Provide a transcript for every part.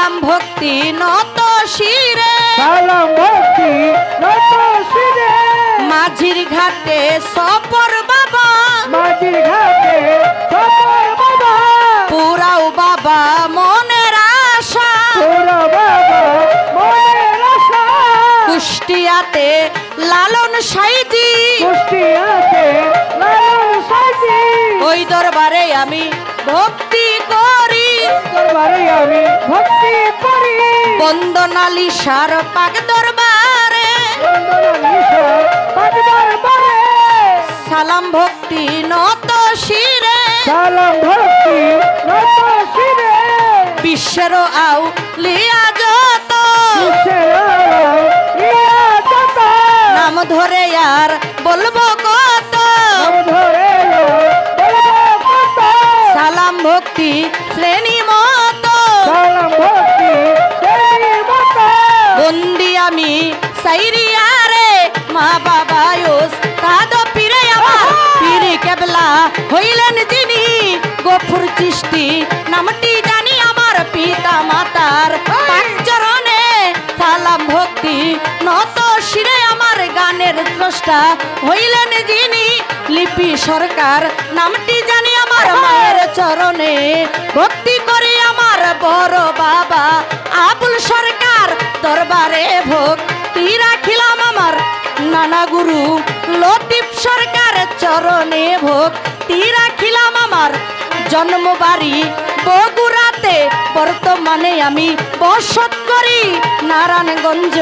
সালাম ভক্তি নত শিরে, সালাম ভক্তি নত শিরে, মাঝির ঘাটে সপর বাবা, মাঝির ঘাটে সপর বাবা, পুরাও বাবা মনের আশা, পুরা বাবা মনের আশা, কুষ্টিয়াতে লালন সাইজি, কুষ্টিয়াতে লালন সাইজি, ওই দরবারে আমি ভক্তি করি, দরবারে আমি ভক্তি করি, বন্দনালি সার পাক দরবারে, বন্দনা নিশা পাক দরবারে, সালাম ভক্তি নত শিরে, সালাম ভক্তি নত শিরে, বিশ্বের আউ লিয়া যত, নাম ধরে আর বলবো কত, সালাম ভক্তি শ্রেণী মতো, বন্দি আমি সাইরিয়ারে, মা বাবা তাদ পীরে আমার, পীরে কেবলা হইলেন যিনি, গফুর চিশতি নামটি জানি আমার, পিতা মাতার পাক চরণে সালাম ভক্তি নত শিরে, আমার গানের স্রষ্টা হইলেন যিনি, লিপি সরকার নামটি জানি আমার, মায়ের চরণে ভক্তি করি আমার বড় বাবা আবুল সরকার, দরবারে ভক্তি রাখিলাম আমার নানা গুরু লতিফ সরকার, চরণে ভক্তি রাখিলাম আমার, জন্মবাড়ি বগুড়াতে, বর্তমানে আমি বসত করি নারায়ণগঞ্জ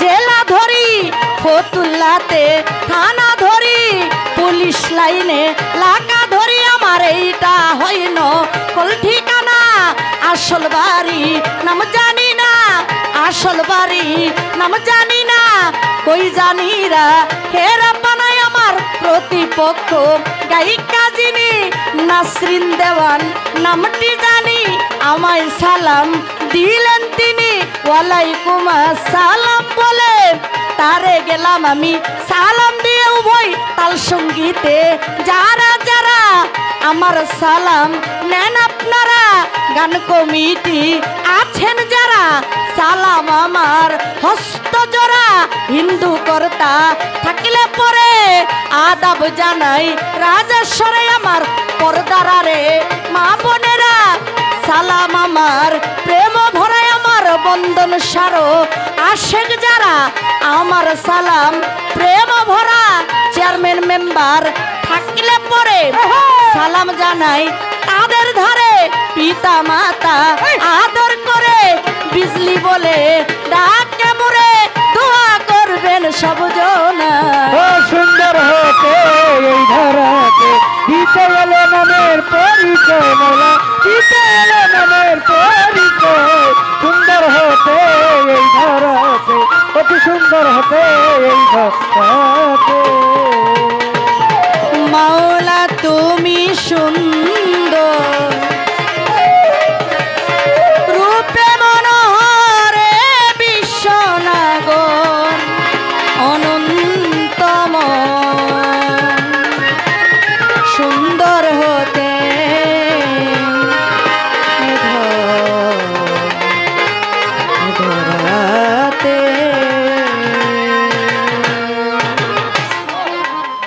জেলা ধরি, ফতুল্লাতে থানা ধরি, পুলিশ লাইনে লাকা ধরি, আমার এইটা হইন কল ঠিকানা, আসল বাড়ি নাম জানি না, আসল বাড়ি নাম জানি না, কই জানিরা খেরা বানায় আমার প্রতিপক্ষ গায়িকা যিনি, নাসরিন দেওয়ান নামটি জানি, আমায় সালাম দিলেন তিনি, ওয়ালাইকুম আসসালাম বলে তারে গেলাম আমি সালাম দিয়ে, উভয় তাল সঙ্গীতে যারা যারা আমার সালাম নেন আপনারা, গান কমিটি আছেন যারা, সালাম আমার হস্ত জোড়া, হিন্দু কর্তা থাকলে পরে আদাব জানাই রাজেশ্বরে, আমার পর্দারে মা বোনেরা, সালাম আমার প্রেম ভরায় আমার, বন্দন সারো আশেক যারা, আমার সালাম প্রেম ভরা, চেয়ারম্যান মেম্বার থাকলে পরে সালাম জানাই তাদের ধারে, পিতা মাতা আদর করে, বিজলি বলে ডাকে মোরে, দোয়া করবেন সব জনা, সুন্দর হতে এই ধরাতে দিতে এলো নামের পরিচয়, মোলা দিতে এলো নামের পরিচয়, সুন্দর হতে এই ধরাতে, অতি সুন্দর হতে এই ধরাতে, মাওলা তুমি সুন্দর